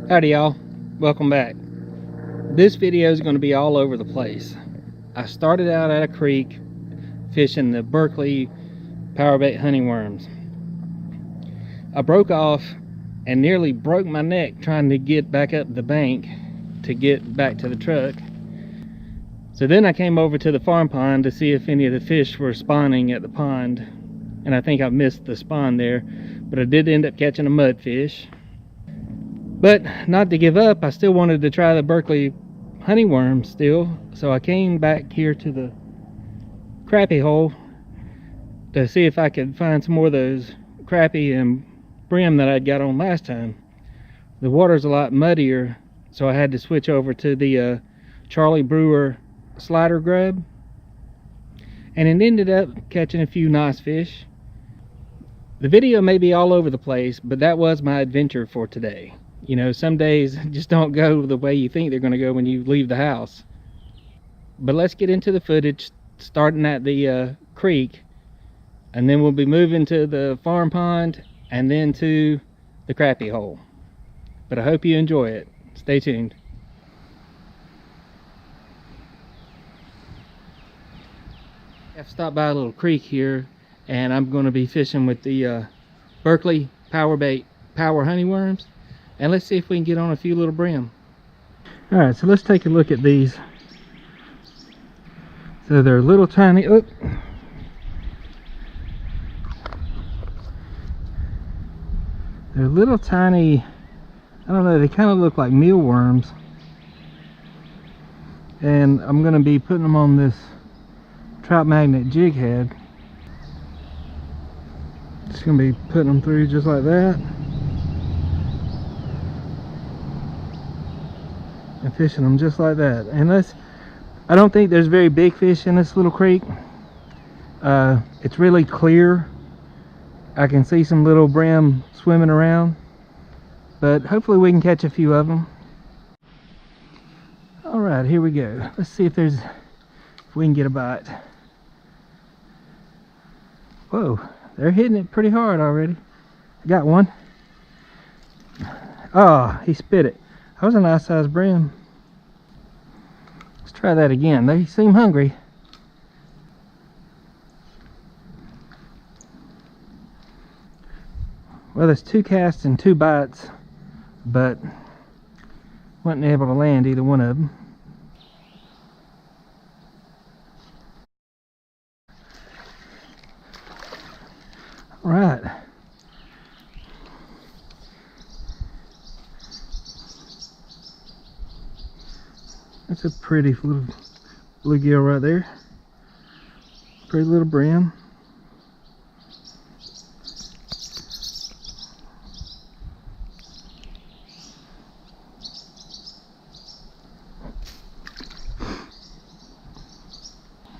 Howdy y'all, welcome back. This video is going to be all over the place. I started out at a creek fishing the Berkley Powerbait hunting worms. I broke off and nearly broke my neck trying to get back up the bank to get back to the truck. So then I came over to the farm pond to see if any of the fish were spawning at the pond, and I think I missed the spawn there, but I did end up catching a mudfish. But not to give up, I still wanted to try the Berkley honey worms still, so I came back here to the crappie hole to see if I could find some more of those crappie and brim that I'd got on last time. The water's a lot muddier, so I had to switch over to the Charlie Brewer slider grub, and it ended up catching a few nice fish. The video may be all over the place, but that was my adventure for today. You know, some days just don't go the way you think they're going to go when you leave the house. But let's get into the footage, starting at the creek, and then we'll be moving to the farm pond and then to the crappie hole. But I hope you enjoy it. Stay tuned. I've stopped by a little creek here, and I'm going to be fishing with the Berkley Powerbait Power Honey Worms. And let's see if we can get on a few little brim. Alright, so let's take a look at these. So they're little tiny, they're little tiny, I don't know, they kind of look like mealworms. And I'm going to be putting them on this Trout Magnet jig head. Just going to be putting them through just like that. And fishing them just like that. And I don't think there's very big fish in this little creek. It's really clear. I can see some little brim swimming around, but hopefully we can catch a few of them. All right, here we go. Let's see if we can get a bite. Whoa, they're hitting it pretty hard already. I got one. Oh, he spit it. That was a nice sized brim. Let's try that again. They seem hungry. Well, there's 2 casts and 2 bites, but wasn't able to land either one of them. All right. That's a pretty little bluegill right there. Pretty little brim.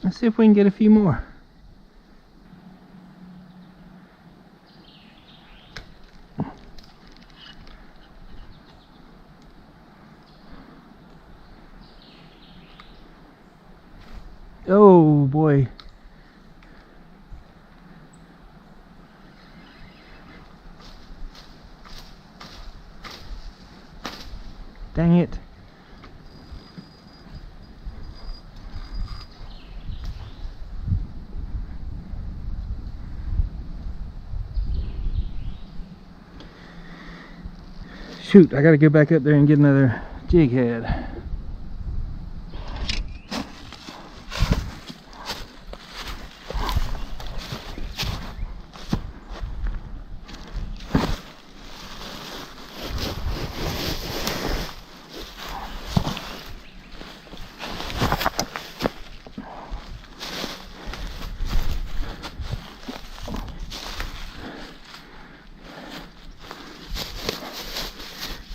Let's see if we can get a few more. Oh boy. Dang it. Shoot, I gotta go back up there and get another jig head.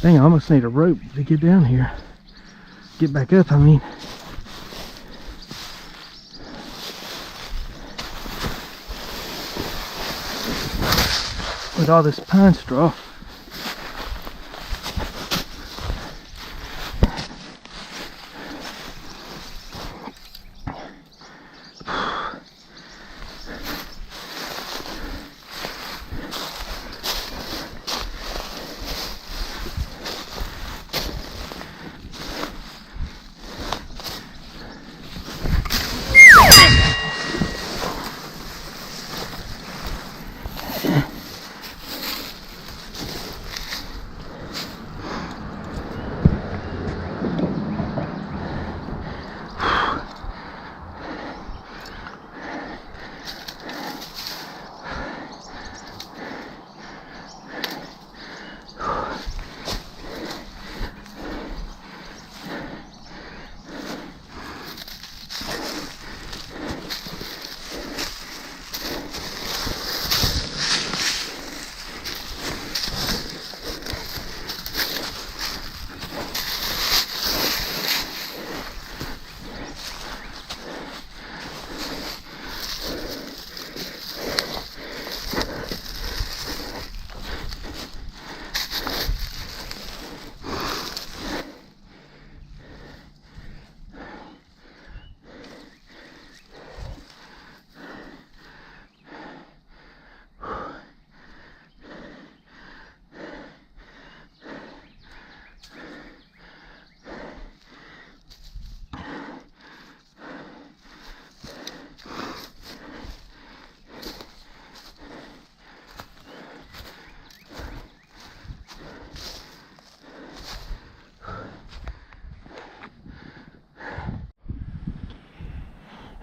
Dang, I almost need a rope to get down here. Get back up, I mean. With all this pine straw.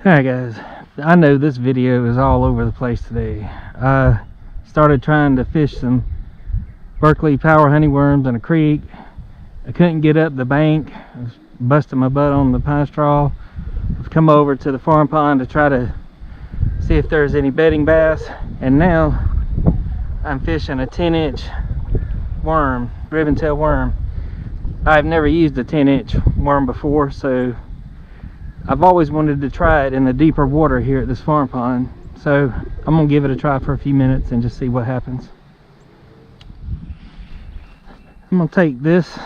Alright guys, I know this video is all over the place today. I started trying to fish some Berkley power honeyworms in a creek. I couldn't get up the bank. I was busting my butt on the pine straw. I've come over to the farm pond to try to see if there's any bedding bass, and now I'm fishing a 10-inch worm, Ribbontail worm. I've never used a 10-inch worm before, so I've always wanted to try it in the deeper water here at this farm pond. So I'm gonna give it a try for a few minutes and just see what happens. I'm gonna take this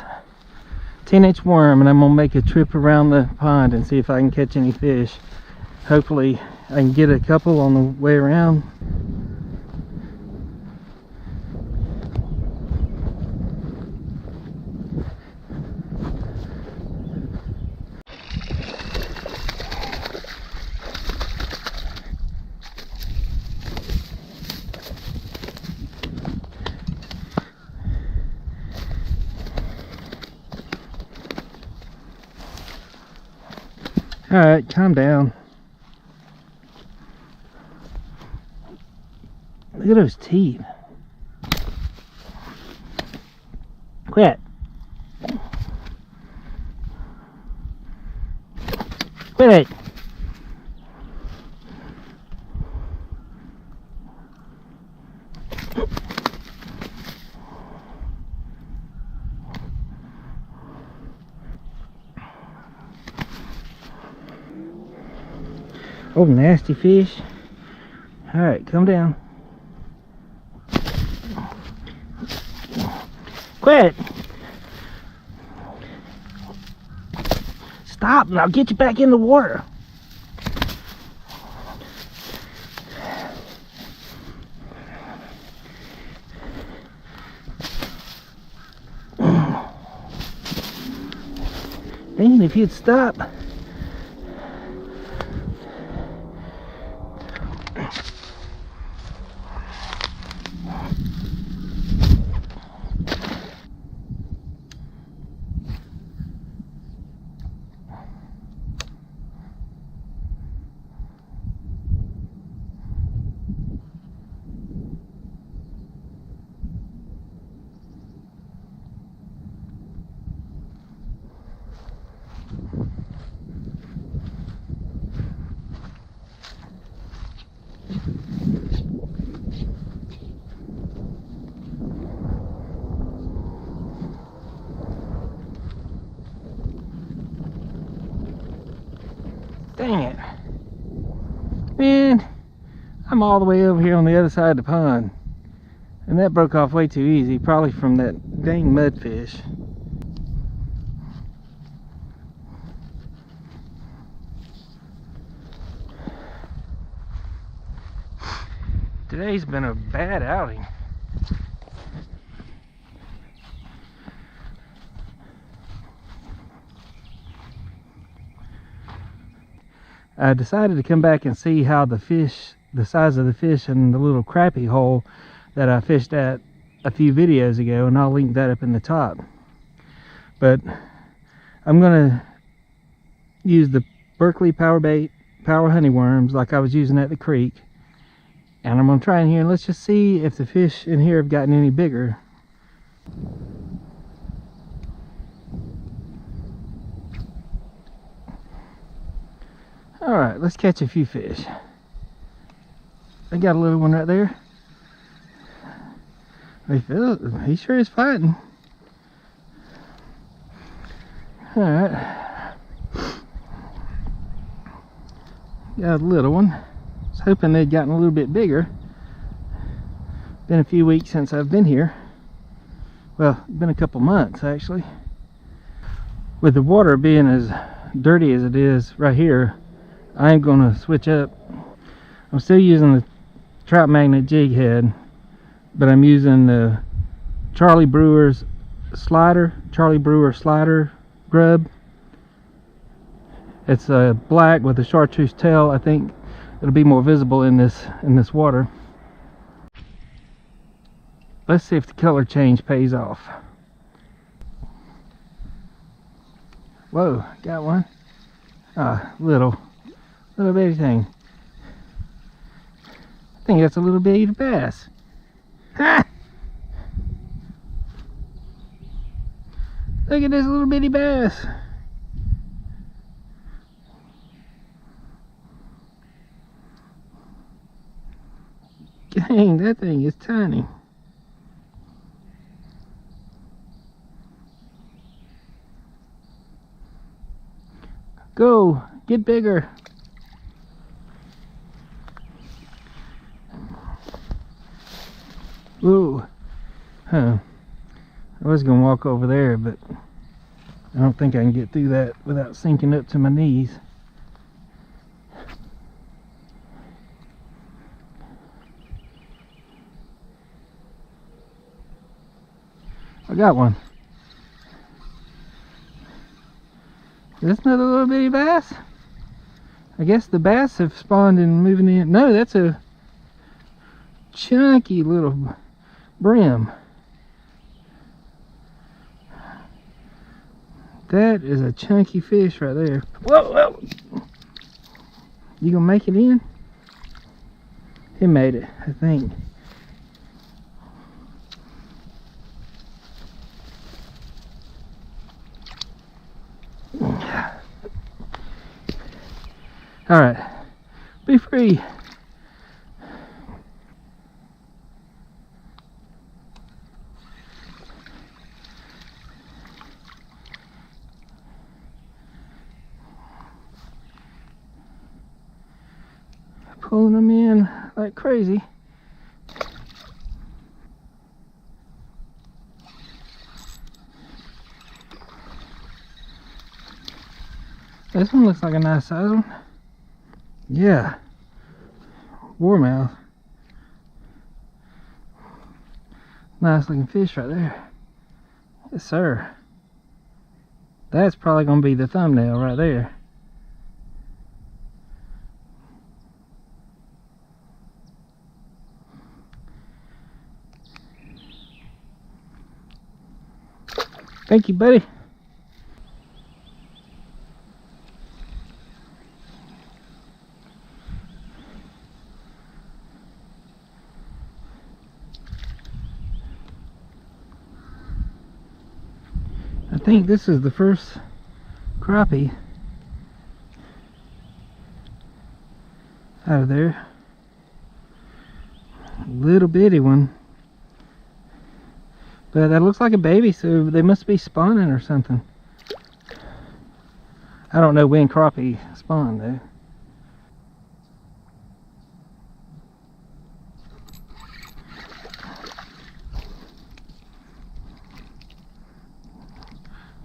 10-inch worm and I'm gonna make a trip around the pond and see if I can catch any fish. Hopefully I can get a couple on the way around. Alright, calm down. Look at those teeth. Quit. Quit it. Oh, nasty fish. Alright, come down. Quit! Stop and I'll get you back in the water. Dang, if you'd stop. Dang it. Man, I'm all the way over here on the other side of the pond. And that broke off way too easy, probably from that dang mudfish. Today's been a bad outing. I decided to come back and see how the size of the fish in the little crappie hole that I fished at a few videos ago, and I'll link that up in the top. But I'm gonna use the Berkley Powerbait power honeyworms like I was using at the creek, and I'm gonna try in here and let's just see if the fish in here have gotten any bigger. Alright, let's catch a few fish. I got a little one right there. He sure is fighting. Alright. Got a little one. I was hoping they'd gotten a little bit bigger. Been a few weeks since I've been here. Well, been a couple months actually. With the water being as dirty as it is right here, I'm going to switch up. I'm still using the Trout Magnet jig head, but I'm using the Charlie Brewer slider grub. It's black with a chartreuse tail. I think it'll be more visible in this water. Let's see if the color change pays off. Whoa, got one. Little Little bitty thing. I think that's a little bitty bass. Ha! Look at this little bitty bass. Dang, that thing is tiny. Go, get bigger. Whoa. Huh. I was gonna walk over there, but I don't think I can get through that without sinking up to my knees. I got one. Is this another little bitty bass? I guess the bass have spawned and moving in. No, that's a chunky little brim. That is a chunky fish right there. Whoa, whoa. You gonna make it in? He made it, I think. All right, be free. Pulling them in like crazy. This one looks like a nice size one. Yeah, warmouth. Nice looking fish right there. Yes, sir. That's probably gonna be the thumbnail right there. Thank you, buddy. I think this is the first crappie out of there. Little bitty one. But that looks like a baby, so they must be spawning or something. I don't know when crappie spawn though.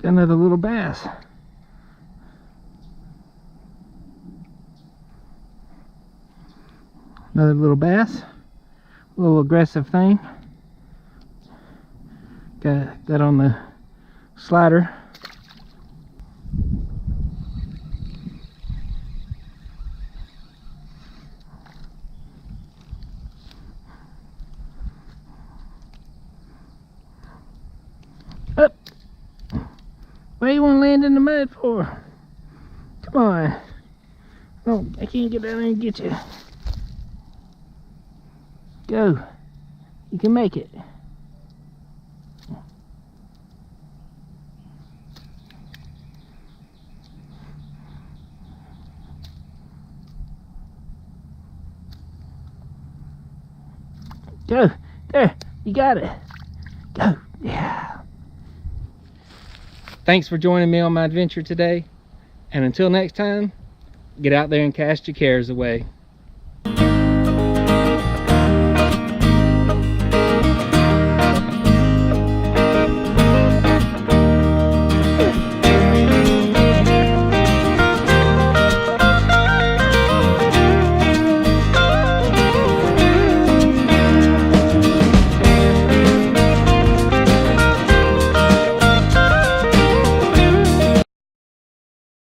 Got another little bass. Another little bass. A little aggressive thing. Got that on the slider. Up. Where you want to land in the mud for? Come on. No, I can't get down there and get you. Go. You can make it. Go. There. You got it. Go. Yeah. Thanks for joining me on my adventure today. And until next time, get out there and cast your cares away.